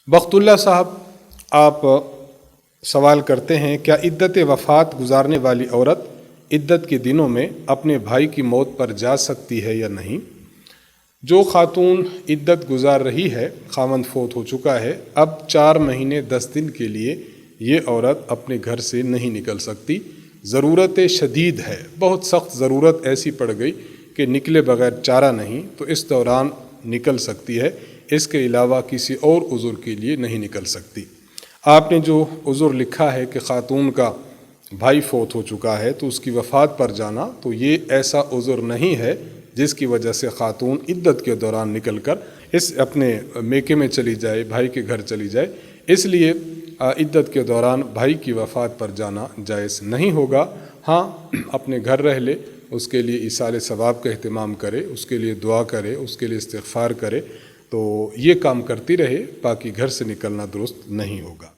बख्तुल्लाह साहब, आप सवाल करते हैं, क्या इद्दत वफ़ात गुजारने वाली औरत इद्दत के दिनों में अपने भाई की मौत पर जा सकती है या नहीं? जो खातून इद्दत गुजार रही है, खामंद फौत हो चुका है, अब 4 महीने 10 दिन के लिए ये औरत अपने घर से नहीं निकल सकती। ज़रूरत शदीद है, बहुत सख्त ज़रूरत ऐसी पड़ गई कि निकले बग़ैर चारा नहीं, तो इस दौरान निकल सकती है। इसके अलावा किसी और उज़ुर के लिए नहीं निकल सकती। आपने जो उज़ुर लिखा है कि ख़ातून का भाई फौत हो चुका है तो उसकी वफ़ात पर जाना, तो ये ऐसा उज़ुर नहीं है जिसकी वजह से ख़ातून इद्दत के दौरान निकल कर इस अपने मेके में चली जाए, भाई के घर चली जाए। इसलिए इद्दत के दौरान भाई की वफ़ात पर जाना जायज़ नहीं होगा। हाँ, अपने घर रह ले, उसके लिए ईसाल सवाब का अहतमाम करे, उसके लिए दुआ करे, उसके लिए इस्तिग़फ़ार करे, तो ये काम करती रहे, बाकी घर से निकलना दुरुस्त नहीं होगा।